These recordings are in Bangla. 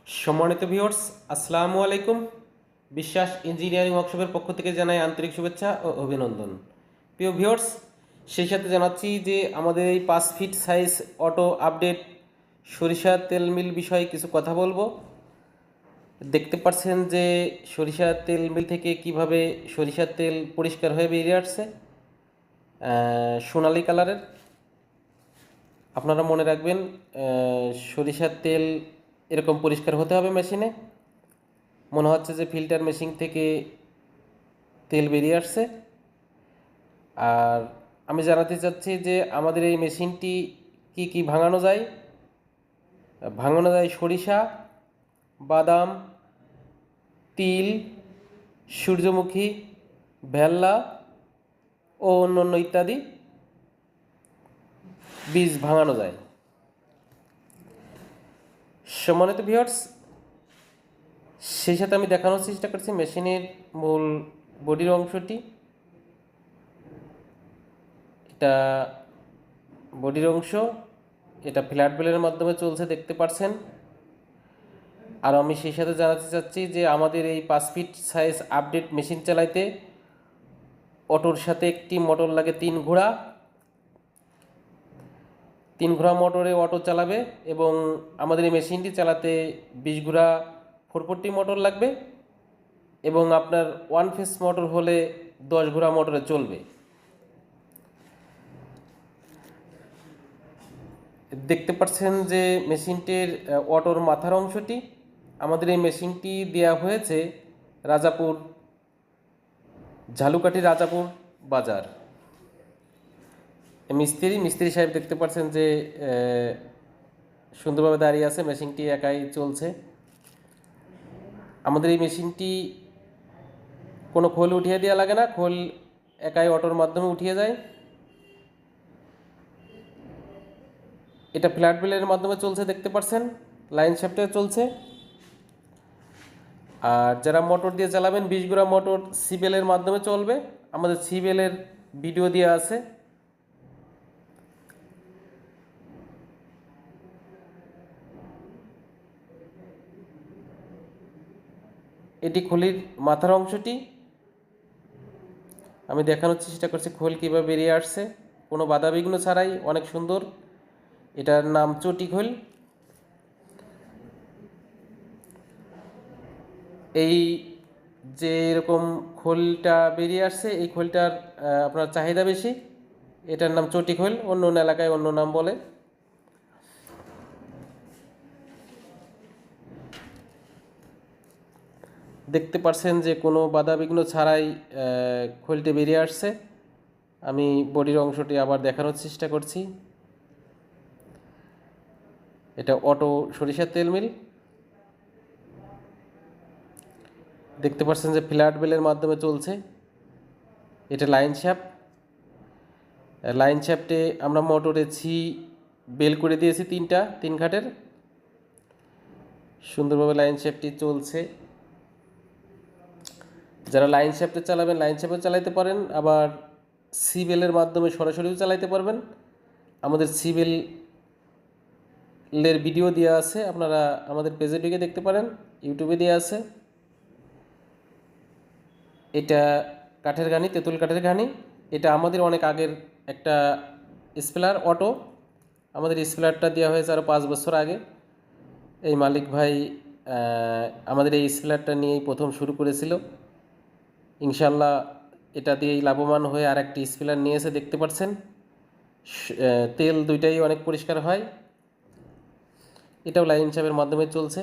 সম্মানিত ভিউয়ার্স, আসসালামু আলাইকুম। বিশ্বাস ইঞ্জিনিয়ারিং ওয়ার্কশপের পক্ষ থেকে জানাই আন্তরিক শুভেচ্ছা ও অভিনন্দন। প্রিয় ভিউয়ার্স, সেই সাথে জানাচ্ছি যে আমাদের এই 5 ফিট সাইজ অটো আপডেট সরিষা তেল মিল বিষয়ে কিছু কথা বলবো। দেখতে পাচ্ছেন যে সরিষা তেল মিল থেকে কিভাবে সরিষার তেল পরিষ্কার হয়ে বেরিয়ে আসছে সোনালি কালারের। আপনারা মনে রাখবেন, সরিষার তেল এরকম পরিষ্কার হতে হবে মেশিনে। মনে হচ্ছে যে ফিল্টার মেশিন থেকে তেল বেরিয়ে আসছে। আর আমি জানাতে চাচ্ছি যে আমাদের এই মেশিনটি কি ভাঙানো যায়। ভাঙানো যায় সরিষা, বাদাম, তিল, সূর্যমুখী, ভেল্লা ও অন্যান্য ইত্যাদি বীজ ভাঙানো যায়। সম্মানিত ভিউয়ার্স, সেই সাথে আমি দেখানোর চেষ্টা করছি মেশিনের মূল বডির অংশটি। এটা বডির অংশ, এটা ফ্ল্যাট বেলের মাধ্যমে চলছে, দেখতে পাচ্ছেন। আর আমি সেই সাথে জানাতে চাচ্ছি যে আমাদের এই 5 ফিট সাইজ আপডেট মেশিন চালাইতে অটোর সাথে একটি মোটর লাগে 3 ঘোড়া। 3 ঘোড়া মোটরে অটো চালাবে এবং আমাদের এই মেশিনটি চালাতে 20 ঘোড়া 440 মোটর লাগবে এবং আপনার 1 ফেজ মোটর হলে 10 ঘোড়া মোটরে চলবে। দেখতে পাচ্ছেন যে মেশিনটির অটোর মাথার অংশটি। আমাদের এই মেশিনটি দেওয়া হয়েছে রাজাপুর, ঝালুকাঠি রাজাপুর বাজার। মিস্ত্রি সাহেব দেখতে পাচ্ছেন যে সুন্দরভাবে দাঁড়িয়ে আছে, মেশিনটি একাই চলছে। আমাদের এই মেশিনটি কোনো খোল উঠিয়ে দেওয়া লাগে না, খোল একাই অটোর মাধ্যমে উঠিয়ে যায়। এটা ফ্ল্যাট বেলের মাধ্যমে চলছে, দেখতে পাচ্ছেন, লাইন শ্যাফটে চলছে। আর যারা মোটর দিয়ে চালাবেন 20 ঘোড়া মোটর সিবেলের মাধ্যমে চলবে। আমাদের সিবেলের ভিডিও দেওয়া আছে। এটি খোলির মাথার অংশটি। আমি দেখানোর চেষ্টা করছি খোল কীভাবে বেরিয়ে আসছে কোনো বাধা বিঘ্ন ছাড়াই, অনেক সুন্দর। এটার নাম চটি খোল। এই যে এরকম খোলটা বেরিয়ে আসছে, এই খোলটার আপনার চাহিদা বেশি। এটার নাম চটি খোল, অন্য অন্য এলাকায় অন্য নাম বলে। দেখতে পাচ্ছেন যে কোনো বাধা বিঘ্ন ছাড়াই খোলটি বেরিয়ে আসছে। আমি বডির অংশটি আবার দেখানোর চেষ্টা করছি। এটা অটো সরিষার তেল মিল। দেখতে পাচ্ছেন যে ফ্ল্যাট বেলের মাধ্যমে চলছে। এটা লাইন শ্যাফট। লাইন শ্যাফটে আমরা মোটরে বেল করে দিয়েছি 3 ঘাটের। সুন্দরভাবে লাইন শ্যাফটটি চলছে। যারা লাইন শ্যাফটে চালাবেন লাইন শ্যাফটে চালাইতে পারেন, আবার বেলের মাধ্যমে সরাসরিও চালাইতে পারবেন। আমাদের বেলের ভিডিও দেওয়া আছে, আপনারা আমাদের পেজে ঢুকে দেখতে পারেন, ইউটিউবে দেওয়া আছে। এটা কাঠের ঘানি, তেঁতুল কাঠের ঘানি। এটা আমাদের অনেক আগের একটা স্পেলার অটো। আমাদের স্পেলারটা দেওয়া হয়েছে আরও 5 বছর আগে। এই মালিক ভাই আমাদের এই স্পেলারটা নিয়েই প্রথম শুরু করেছিল। ইনশাল্লাহ এটা দিয়েই লাভবান হয়ে আর একটি স্পেলার নিয়েছে, দেখতে পাচ্ছেন। তেল দুইটাই অনেক পরিষ্কার হয়। এটাও লাইন চাপের মাধ্যমে চলছে,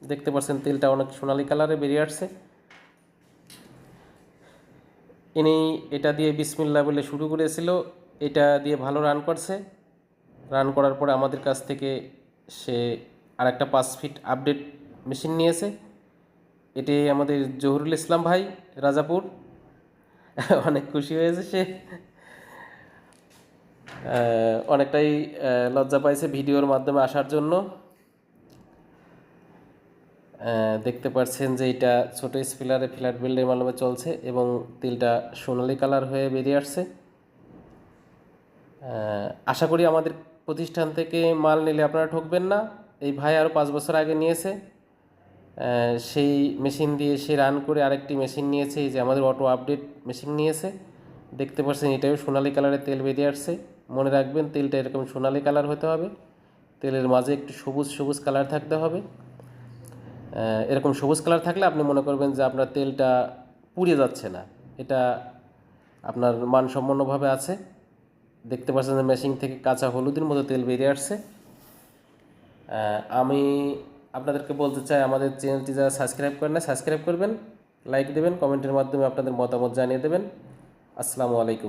দেখতে পাচ্ছেন তেলটা অনেক সোনালি কালারে বেরিয়ে আসছে। ইনি এটা দিয়ে বিসমিল্লাহ বলে শুরু করেছিল, এটা দিয়ে ভালো রান করছে। রান করার পরে আমাদের কাছ থেকে সে আর একটা 5 ফিট আপডেট মেশিন নিয়েছে। এটি আমাদের জহুরুল ইসলাম ভাই, রাজাপুর। অনেক খুশি হয়েছে সে, অনেকটাই লজ্জা পাইছে ভিডিওর মাধ্যমে আসার জন্য। দেখতে পাচ্ছেন যে এটা ছোট স্পিলারে ফ্ল্যাট বেল্টের মাধ্যমে চলছে এবং তেলটা সোনালি কালার হয়ে বেরিয়ে আসছে। আশা করি আমাদের প্রতিষ্ঠান থেকে মাল নিলে আপনারা ঠকবেন না। এই ভাই আরও 5 বছর আগে নিয়েছে, সেই মেশিন দিয়ে সে রান করে আরেকটি মেশিন নিয়েছে, এই যে আমাদের অটো আপডেট মেশিন নিয়েছে। দেখতে পাচ্ছেন এটাও সোনালি কালারের তেল বেরিয়ে আসছে। মনে রাখবেন তেলটা এরকম সোনালি কালার হতে হবে, তেলের মাঝে একটু সবুজ সবুজ কালার থাকতে হবে। এরকম সবুজ কালার থাকলে আপনি মনে করবেন যে আপনার তেলটা পুড়ে যাচ্ছে না, এটা আপনার মানসম্পন্নভাবে আছে। দেখতে পাচ্ছেন যে মেশিন থেকে কাঁচা হলুদের মতো তেল বেরিয়ে আসছে। আমি আপনাদেরকে বলতে চাই, আমাদের চ্যানেলটি যারা সাবস্ক্রাইব করেন না সাবস্ক্রাইব করবেন, লাইক দেবেন, কমেন্টের মাধ্যমে আপনাদের মতামত জানিয়ে দেবেন। আসসালামু আলাইকুম।